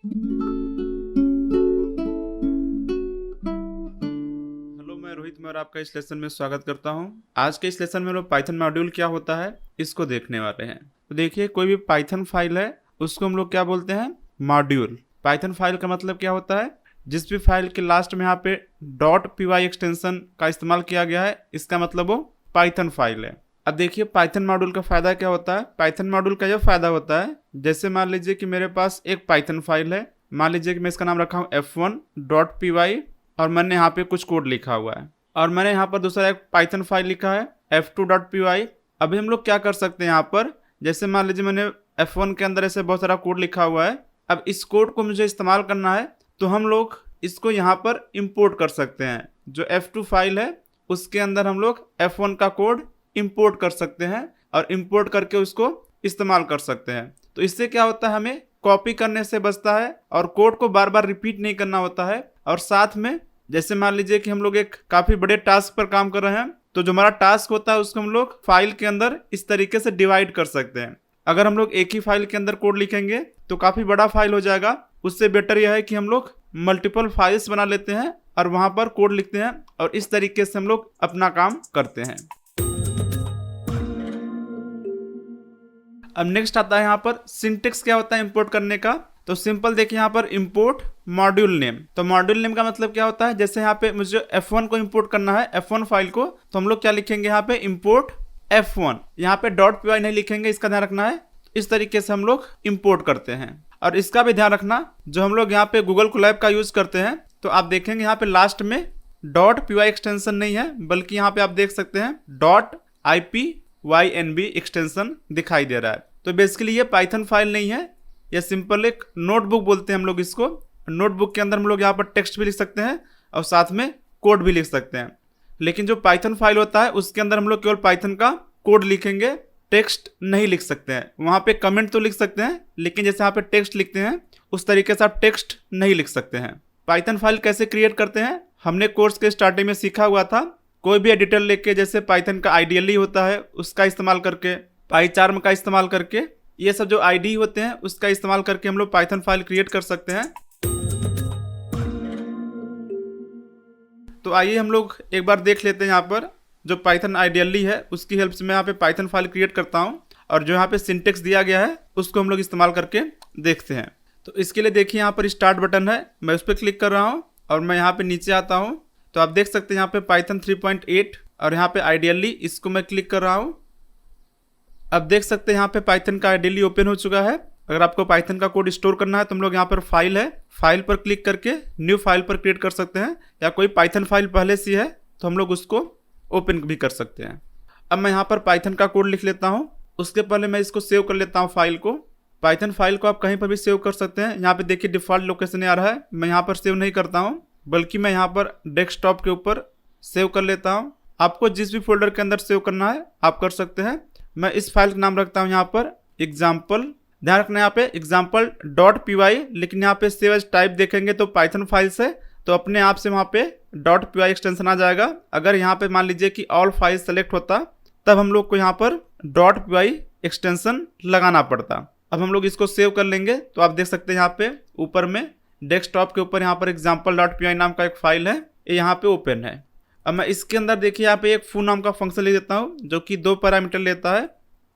Hello, मैं रोहित मैं और आपका इस लेसन में स्वागत करता हूं। आज के इस लेसन में हम लोग पाइथन मॉड्यूल क्या होता है इसको देखने वाले हैं। तो देखिए, कोई भी पाइथन फाइल है उसको हम लोग क्या बोलते हैं, मॉड्यूल। पाइथन फाइल का मतलब क्या होता है, जिस भी फाइल के लास्ट में यहाँ पे .py एक्सटेंशन का इस्तेमाल किया गया है, इसका मतलब वो पाइथन फाइल है। अब देखिए, पाइथन मॉड्यूल का फायदा क्या होता है। पाइथन मॉड्यूल का यह फायदा होता है, जैसे मान लीजिए कि मेरे पास एक पाइथन फाइल है, मान लीजिए कि मैं इसका नाम रखा हूँ f1.py और मैंने यहाँ पे कुछ कोड लिखा हुआ है, और मैंने यहाँ पर दूसरा एक पाइथन फाइल लिखा है f2.py। अभी हम लोग क्या कर सकते हैं यहाँ पर, जैसे मान लीजिए मैंने f1 के अंदर ऐसे बहुत सारा कोड लिखा हुआ है। अब इस कोड को मुझे इस्तेमाल करना है तो हम लोग इसको यहाँ पर इंपोर्ट कर सकते हैं। जो f2 फाइल है उसके अंदर हम लोग f1 का कोड इंपोर्ट कर सकते हैं और इंपोर्ट करके उसको इस्तेमाल कर सकते हैं। तो इससे क्या होता है, हमें कॉपी करने से बचता है और कोड को बार बार रिपीट नहीं करना होता है। और साथ में जैसे मान लीजिए कि हम लोग एक काफी बड़े टास्क पर काम कर रहे हैं, तो जो हमारा टास्क होता है उसको हम लोग फाइल के अंदर इस तरीके से डिवाइड कर सकते हैं। अगर हम लोग एक ही फाइल के अंदर कोड लिखेंगे तो काफी बड़ा फाइल हो जाएगा। उससे बेटर यह है कि हम लोग मल्टीपल फाइल्स बना लेते हैं और वहां पर कोड लिखते हैं, और इस तरीके से हम लोग अपना काम करते हैं। अब नेक्स्ट आता है यहाँ पर सिंटेक्स क्या होता है इंपोर्ट करने का। तो सिंपल देखिए, यहाँ पर इंपोर्ट मॉड्यूल नेम। तो मॉड्यूल नेम का मतलब क्या होता है, जैसे यहाँ पे मुझे f1 को इंपोर्ट करना है, f1 फाइल को, तो हम लोग क्या लिखेंगे यहाँ पे, इंपोर्ट f1। यहाँ पे .py नहीं लिखेंगे, इसका ध्यान रखना है। इस तरीके से हम लोग इंपोर्ट करते हैं। और इसका भी ध्यान रखना, जो हम लोग यहाँ पे गूगल कोलैब का यूज करते हैं, तो आप देखेंगे यहाँ पे लास्ट में .py एक्सटेंशन नहीं है, बल्कि यहाँ पे आप देख सकते हैं .ipynb एक्सटेंशन दिखाई दे रहा है। तो बेसिकली ये पाइथन फाइल नहीं है, ये सिंपल एक नोटबुक बोलते हैं हम लोग इसको। नोटबुक के अंदर हम लोग यहाँ पर टेक्स्ट भी लिख सकते हैं और साथ में कोड भी लिख सकते हैं। लेकिन जो पाइथन फाइल होता है उसके अंदर हम लोग केवल पाइथन का कोड लिखेंगे, टेक्स्ट नहीं लिख सकते हैं। वहाँ पे कमेंट तो लिख सकते हैं, लेकिन जैसे यहाँ पे टेक्स्ट लिखते हैं उस तरीके से आप टेक्स्ट नहीं लिख सकते हैं। पाइथन फाइल कैसे क्रिएट करते हैं, हमने कोर्स के स्टार्टिंग में सीखा हुआ था। कोई भी एडिटर लेके, जैसे पाइथन का आइडियली होता है उसका इस्तेमाल करके, पाईचार्म का इस्तेमाल करके, ये सब जो आईडी होते हैं उसका इस्तेमाल करके हम लोग पाइथन फाइल क्रिएट कर सकते हैं। तो आइए हम लोग एक बार देख लेते हैं। यहाँ पर जो पाइथन आइडियली है उसकी हेल्प से मैं यहाँ पे पाइथन फाइल क्रिएट करता हूँ, और जो यहाँ पे सिंटेक्स दिया गया है उसको हम लोग इस्तेमाल करके देखते हैं। तो इसके लिए देखिए, यहाँ पर स्टार्ट बटन है, मैं उस पर क्लिक कर रहा हूँ और मैं यहाँ पे नीचे आता हूँ। तो आप देख सकते हैं यहाँ पे पाइथन 3.8 और यहाँ पे आइडियली, इसको मैं क्लिक कर रहा हूँ। अब देख सकते हैं यहाँ पे पाइथन का आइडियली ओपन हो चुका है। अगर आपको पाइथन का कोड स्टोर करना है तो हम लोग यहाँ पर फाइल है, फाइल पर क्लिक करके न्यू फाइल पर क्रिएट कर सकते हैं, या कोई पाइथन फाइल पहले से है तो हम लोग उसको ओपन भी कर सकते हैं। अब मैं यहाँ पर पाइथन का कोड लिख लेता हूँ। उसके पहले मैं इसको सेव कर लेता हूँ फाइल को। पाइथन फाइल को आप कहीं पर भी सेव कर सकते हैं। यहाँ पे देखिए डिफॉल्ट लोकेशन आ रहा है, मैं यहाँ पर सेव नहीं करता हूँ, बल्कि मैं यहाँ पर डेस्कटॉप के ऊपर सेव कर लेता हूँ। आपको जिस भी फोल्डर के अंदर सेव करना है आप कर सकते हैं। मैं इस फाइल का नाम रखता हूँ यहाँ पर एग्जाम्पल। ध्यान रखना यहाँ पे example.py, लेकिन यहाँ पे सेव एज टाइप देखेंगे तो पाइथन फाइल से, तो अपने आप से वहाँ पे .py एक्सटेंशन आ जाएगा। अगर यहाँ पे मान लीजिए कि ऑल फाइल सेलेक्ट होता तब हम लोग को यहाँ पर .py एक्सटेंशन लगाना पड़ता। अब हम लोग इसको सेव कर लेंगे। तो आप देख सकते हैं यहाँ पे ऊपर में डेस्कटॉप के ऊपर यहाँ पर example.py नाम का एक फाइल है, ये यहाँ पे ओपन है। अब मैं इसके अंदर देखिए यहाँ पे एक फू नाम का फंक्शन ले देता हूँ, जो कि 2 पैरामीटर लेता है,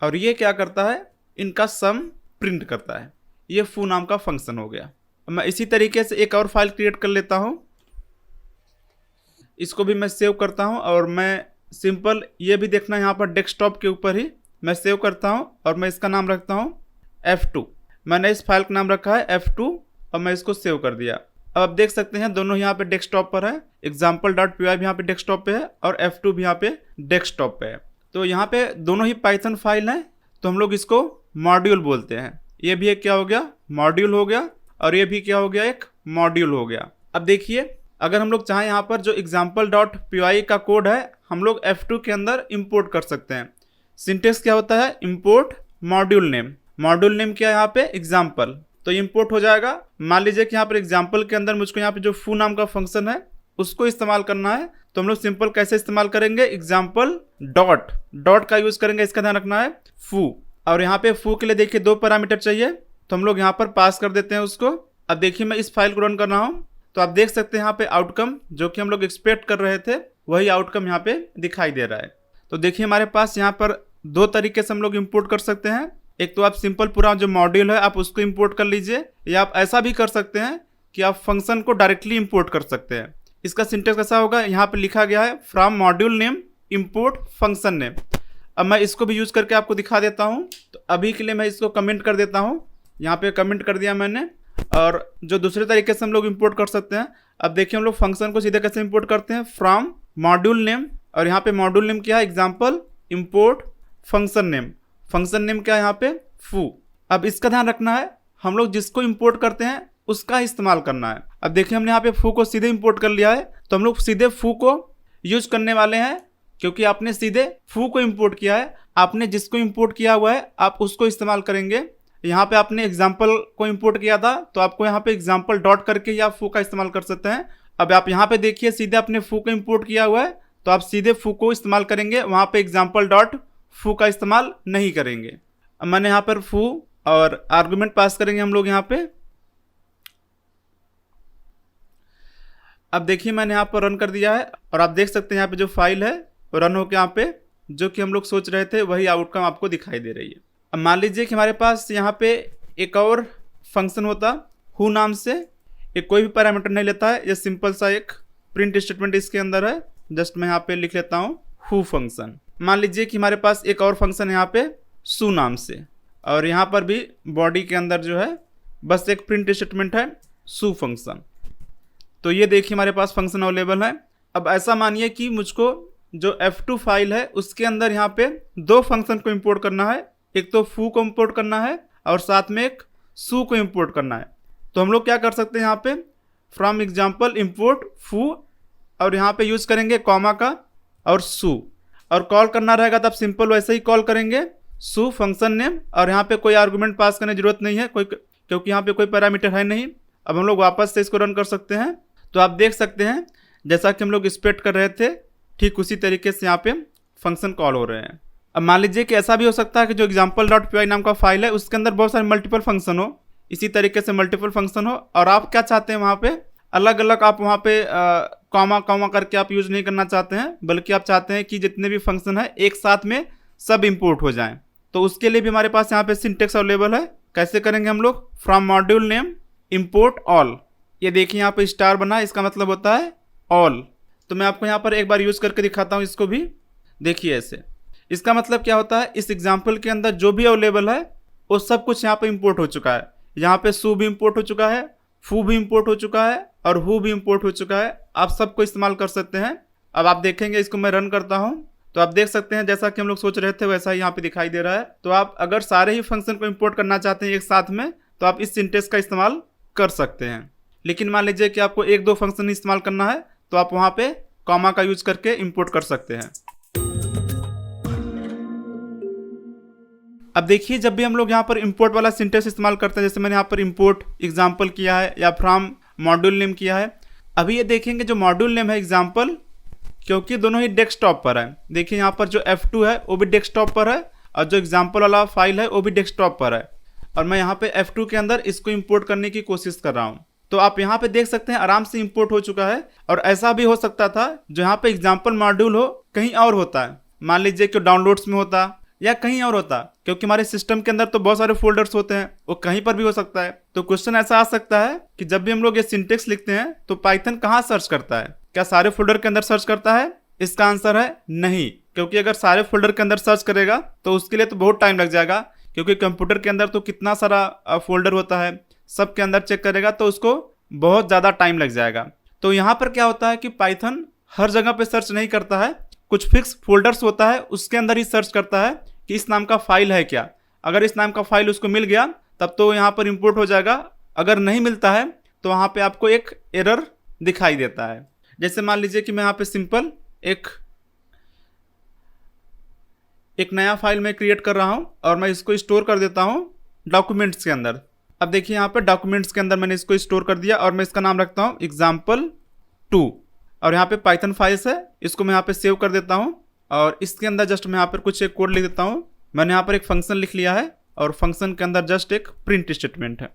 और ये क्या करता है, इनका सम प्रिंट करता है। ये फू नाम का फंक्शन हो गया। अब मैं इसी तरीके से एक और फाइल क्रिएट कर लेता हूँ, इसको भी मैं सेव करता हूँ, और मैं सिंपल ये भी देखना यहाँ पर डेस्कटॉप के ऊपर ही मैं सेव करता हूँ, और मैं इसका नाम रखता हूँ f2। मैंने इस फाइल का नाम रखा है f2 और मैं इसको सेव कर दिया। अब आप देख सकते हैं दोनों यहाँ पे डेस्कटॉप पर है, example.py भी यहाँ पे डेस्कटॉप पे है और f2 भी यहाँ पे डेस्कटॉप पे है। तो यहाँ पे दोनों ही पाइथन फाइल हैं, तो हम लोग इसको मॉड्यूल बोलते हैं। ये भी एक क्या हो गया, मॉड्यूल हो गया, और ये भी क्या हो गया, एक मॉड्यूल हो गया। अब देखिए, अगर हम लोग चाहें यहाँ पर जो example.py का कोड है हम लोग f2 के अंदर इंपोर्ट कर सकते हैं। सिंटेक्स क्या होता है, import module name. Module name क्या है यहाँ पे, एग्जाम्पल, तो इंपोर्ट हो जाएगा। मान लीजिए कि यहाँ पर एग्जाम्पल के अंदर मुझको यहाँ पे जो फू नाम का फंक्शन है उसको इस्तेमाल करना है, तो हम लोग सिंपल कैसे इस्तेमाल करेंगे, एग्जाम्पल डॉट का यूज करेंगे। इसका ध्यान रखना है फू, और यहाँ पे फू के लिए देखिए 2 पैरामीटर चाहिए, तो हम लोग यहाँ पर पास कर देते हैं उसको अब देखिए मैं इस फाइल को रन कर रहा हूँ, तो आप देख सकते हैं यहाँ पे आउटकम जो कि हम लोग एक्सपेक्ट कर रहे थे वही आउटकम यहाँ पे दिखाई दे रहा है। तो देखिए हमारे पास यहाँ पर दो तरीके से हम लोग इंपोर्ट कर सकते हैं। एक तो आप सिंपल पूरा जो मॉड्यूल है आप उसको इंपोर्ट कर लीजिए, या आप ऐसा भी कर सकते हैं कि आप फंक्शन को डायरेक्टली इंपोर्ट कर सकते हैं। इसका सिंटेक्स कैसा होगा, यहाँ पे लिखा गया है from module name import function name. अब मैं इसको भी यूज करके आपको दिखा देता हूँ। तो अभी के लिए मैं इसको कमेंट कर देता हूँ, यहाँ पे कमेंट कर दिया मैंने। और जो दूसरे तरीके से हम लोग इंपोर्ट कर सकते हैं, अब देखिए हम लोग फंक्शन को सीधे कैसे इंपोर्ट करते हैं, फ्रॉम मॉड्यूल नेम, और यहाँ पे मॉड्यूल नेम क्या है, example import function name. Function name क्या है यहाँ पे, फू। अब इसका ध्यान रखना है, हम लोग जिसको इंपोर्ट करते हैं उसका इस्तेमाल करना है। अब देखिए हमने यहाँ पे फू को सीधे इंपोर्ट कर लिया है, तो हम लोग सीधे फू को यूज करने वाले हैं, क्योंकि आपने सीधे फू को इंपोर्ट किया है। आपने जिसको इंपोर्ट किया हुआ है आप उसको इस्तेमाल करेंगे। यहाँ पे आपने एग्जाम्पल को इंपोर्ट किया था, तो आपको यहाँ पे एग्जाम्पल डॉट करके या फू का इस्तेमाल कर सकते हैं। अब आप यहाँ पे देखिए सीधे आपने फू को इंपोर्ट किया हुआ है, तो आप सीधे फू को इस्तेमाल करेंगे, वहाँ पे एग्जाम्पल डॉट फू का इस्तेमाल नहीं करेंगे। अब मैंने यहाँ पर फू और आर्गुमेंट पास करेंगे हम लोग यहाँ पे। अब देखिए मैंने यहाँ पर रन कर दिया है, और आप देख सकते हैं यहाँ पे जो फाइल है वो रन होकर यहाँ पे जो कि हम लोग सोच रहे थे वही आउटकम आपको दिखाई दे रही है। अब मान लीजिए कि हमारे पास यहाँ पे एक और फंक्शन होता हु नाम से, एक कोई भी पैरामीटर नहीं लेता है, ये सिंपल सा एक प्रिंट स्टेटमेंट इसके अंदर है। जस्ट मैं यहाँ पे लिख लेता हूँ हु फंक्शन। मान लीजिए कि हमारे पास एक और फंक्शन है यहाँ पे सू नाम से, और यहाँ पर भी बॉडी के अंदर जो है बस एक प्रिंट स्टेटमेंट है सू फंक्शन। तो ये देखिए हमारे पास फंक्शन अवेलेबल है। अब ऐसा मानिए कि मुझको जो F2 फाइल है उसके अंदर यहाँ पे दो फंक्शन को इंपोर्ट करना है, एक तो फू को इंपोर्ट करना है और साथ में एक सू को इंपोर्ट करना है। तो हम लोग क्या कर सकते हैं, यहाँ पे फ्रॉम एग्जाम्पल इंपोर्ट फू, और यहाँ पे यूज करेंगे कॉमा का और सू, और कॉल करना रहेगा तो आप सिंपल वैसे ही कॉल करेंगे सू फंक्शन नेम, और यहाँ पे कोई आर्गुमेंट पास करने की जरूरत नहीं है कोई, क्योंकि यहाँ पे कोई पैरामीटर है नहीं। अब हम लोग वापस से इसको रन कर सकते हैं। तो आप देख सकते हैं जैसा कि हम लोग एक्सपेक्ट कर रहे थे ठीक उसी तरीके से यहाँ पे फंक्शन कॉल हो रहे हैं। अब मान लीजिए कि ऐसा भी हो सकता है कि जो एग्जाम्पल डॉट पी नाम का फाइल है उसके अंदर बहुत सारे मल्टीपल फंक्शन हो, इसी तरीके से मल्टीपल फंक्शन हो, और आप क्या चाहते हैं वहाँ पे अलग अलग आप वहाँ पे कॉमा कॉमा करके आप यूज नहीं करना चाहते हैं, बल्कि आप चाहते हैं कि जितने भी फंक्शन है एक साथ में सब इंपोर्ट हो जाएं। तो उसके लिए भी हमारे पास यहाँ पे सिंटेक्स अवेलेबल है। कैसे करेंगे हम लोग, from module name import all. ये देखिए यहाँ पे स्टार बना, इसका मतलब होता है ऑल। तो मैं आपको यहाँ पर एक बार यूज करके दिखाता हूँ इसको भी। देखिए ऐसे, इसका मतलब क्या होता है, इस एग्जाम्पल के अंदर जो भी अवेलेबल है वो सब कुछ यहाँ पे इंपोर्ट हो चुका है। यहाँ पे सू भी इंपोर्ट हो चुका है, फू भी इंपोर्ट हो चुका है, और हु भी इंपोर्ट हो चुका है। आप सबको इस्तेमाल कर सकते हैं। अब आप देखेंगे, इसको मैं रन करता हूँ तो आप देख सकते हैं जैसा कि हम लोग सोच रहे थे वैसा ही यहाँ पे दिखाई दे रहा है। तो आप अगर सारे ही फंक्शन को इंपोर्ट करना चाहते हैं एक साथ में, तो आप इस सिंटेक्स का इस्तेमाल कर सकते हैं। लेकिन मान लीजिए कि आपको एक दो फंक्शन इस्तेमाल करना है, तो आप वहाँ पे कॉमा का यूज करके इंपोर्ट कर सकते हैं। अब देखिए जब भी हम लोग यहाँ पर इंपोर्ट वाला सिंटेक्स इस्तेमाल करते हैं, जैसे मैंने यहाँ पर इंपोर्ट एग्जाम्पल किया है या फ्रॉम मॉड्यूल नेम किया है, अभी ये देखेंगे जो मॉड्यूल नेम है एग्जाम्पल, क्योंकि दोनों ही डेस्कटॉप पर है। देखिए यहाँ पर जो F2 है वो भी डेस्कटॉप पर है, और जो एग्जाम्पल वाला फाइल है वो भी डेस्कटॉप पर है, और मैं यहाँ पे F2 के अंदर इसको इंपोर्ट करने की कोशिश कर रहा हूँ। तो आप यहाँ पे देख सकते हैं आराम से इंपोर्ट हो चुका है। और ऐसा भी हो सकता था जो यहाँ पे एग्जाम्पल मॉड्यूल हो कहीं और होता है, मान लीजिए कि डाउनलोड्स में होता या कहीं और होता, क्योंकि हमारे सिस्टम के अंदर तो बहुत सारे फोल्डर्स होते हैं, वो कहीं पर भी हो सकता है। तो क्वेश्चन ऐसा आ सकता है कि जब भी हम लोग ये सिंटेक्स लिखते हैं तो पाइथन कहाँ सर्च करता है, क्या सारे फोल्डर के अंदर सर्च करता है? इसका आंसर है नहीं, क्योंकि अगर सारे फोल्डर के अंदर सर्च करेगा तो उसके लिए तो बहुत टाइम लग जाएगा, क्योंकि कंप्यूटर के अंदर तो कितना सारा फोल्डर होता है, सब के अंदर चेक करेगा तो उसको बहुत ज़्यादा टाइम लग जाएगा। तो यहाँ पर क्या होता है कि पाइथन हर जगह पे सर्च नहीं करता है, कुछ फिक्स फोल्डर्स होता है उसके अंदर ही सर्च करता है कि इस नाम का फाइल है क्या। अगर इस नाम का फाइल उसको मिल गया तब तो यहाँ पर इंपोर्ट हो जाएगा, अगर नहीं मिलता है तो वहाँ पे आपको एक एरर दिखाई देता है। जैसे मान लीजिए कि मैं यहाँ पे सिंपल एक नया फाइल मैं क्रिएट कर रहा हूँ और मैं इसको स्टोर कर देता हूँ डॉक्यूमेंट्स के अंदर। अब देखिए यहाँ पे डॉक्यूमेंट्स के अंदर मैंने इसको स्टोर कर दिया और मैं इसका नाम रखता हूँ example2, और यहाँ पे पाइथन फाइल्स है, इसको मैं यहाँ पे सेव कर देता हूँ और इसके अंदर जस्ट मैं यहाँ पर कुछ एक कोड लिख देता हूँ। मैंने यहाँ पर एक फंक्शन लिख लिया है और फंक्शन के अंदर जस्ट एक प्रिंट स्टेटमेंट है।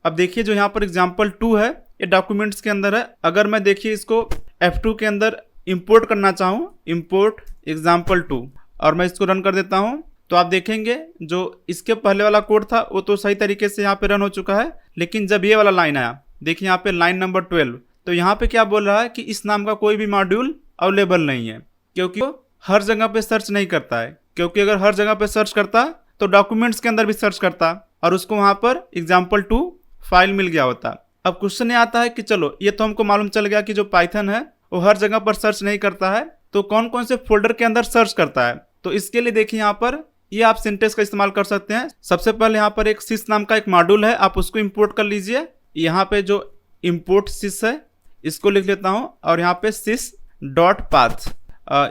अब देखिए जो यहाँ पर example2 है ये डॉक्यूमेंट्स के अंदर है। अगर मैं देखिए इसको F2 के अंदर इंपोर्ट करना चाहूँ, इंपोर्ट example2, और मैं इसको रन कर देता हूँ, तो आप देखेंगे जो इसके पहले वाला कोड था वो तो सही तरीके से यहाँ पे रन हो चुका है। लेकिन जब ये वाला लाइन आया, देखिए यहाँ पे लाइन नंबर 12, तो यहाँ पे क्या बोल रहा है कि इस नाम का कोई भी मॉड्यूल अवेलेबल नहीं है, क्योंकि वो हर जगह पे सर्च नहीं करता है। क्योंकि अगर हर जगह पे सर्च करता तो डॉक्यूमेंट्स के अंदर भी सर्च करता और उसको वहाँ पर example2 फाइल मिल गया होता। अब क्वेश्चन ये आता है कि चलो ये तो हमको मालूम चल गया कि जो पाइथन है वो हर जगह पर सर्च नहीं करता है, तो कौन कौन से फोल्डर के अंदर सर्च करता है। तो इसके लिए देखिए यहाँ पर ये आप सिंटेक्स का इस्तेमाल कर सकते हैं। सबसे पहले यहाँ पर एक sys नाम का एक मॉड्यूल है, आप उसको इंपोर्ट कर लीजिए। यहाँ पे जो इंपोर्ट sys है इसको लिख लेता हूँ और यहाँ पे sys.path,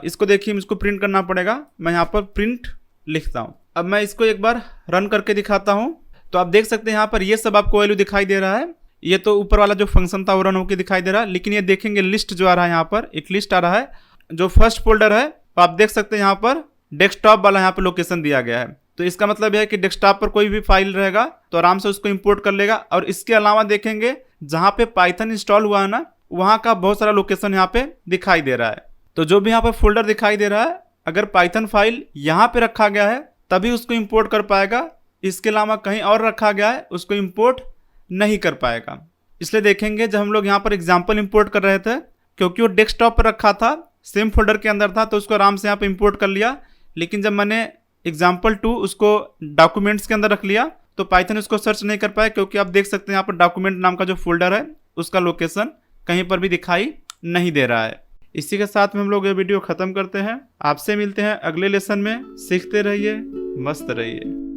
इसको देखिए मुझको प्रिंट करना पड़ेगा, मैं यहाँ पर प्रिंट लिखता हूँ। अब मैं इसको एक बार रन करके दिखाता हूँ, तो आप देख सकते हैं यहाँ पर ये सब आपको वैल्यू दिखाई दे रहा है। ये तो ऊपर वाला जो फंक्शन था वो रन होकर दिखाई दे रहा है, लेकिन ये देखेंगे लिस्ट जो आ रहा है, यहाँ पर एक लिस्ट आ रहा है। जो फर्स्ट फोल्डर है तो आप देख सकते हैं यहाँ पर डेस्कटॉप वाला यहाँ पर लोकेशन दिया गया है। तो इसका मतलब यह है कि डेस्कटॉप पर कोई भी फाइल रहेगा तो आराम से उसको इंपोर्ट कर लेगा। और इसके अलावा देखेंगे जहाँ पे पाइथन इंस्टॉल हुआ है ना, वहाँ का बहुत सारा लोकेशन यहाँ पे दिखाई दे रहा है। तो जो भी यहाँ पर फोल्डर दिखाई दे रहा है, अगर पाइथन फाइल यहाँ पे रखा गया है तभी उसको इंपोर्ट कर पाएगा, इसके अलावा कहीं और रखा गया है उसको इंपोर्ट नहीं कर पाएगा। इसलिए देखेंगे जब हम लोग यहाँ पर एग्जाम्पल इंपोर्ट कर रहे थे, क्योंकि वो डेस्कटॉप पर रखा था, सेम फोल्डर के अंदर था, तो उसको आराम से यहाँ पे इंपोर्ट कर लिया। लेकिन जब मैंने example2 उसको डॉक्यूमेंट्स के अंदर रख लिया तो पाइथन उसको सर्च नहीं कर पाया, क्योंकि आप देख सकते हैं यहाँ पर डॉक्यूमेंट नाम का जो फोल्डर है उसका लोकेशन कहीं पर भी दिखाई नहीं दे रहा है। इसी के साथ में हम लोग ये वीडियो खत्म करते हैं। आपसे मिलते हैं अगले लेसन में। सीखते रहिए, मस्त रहिए।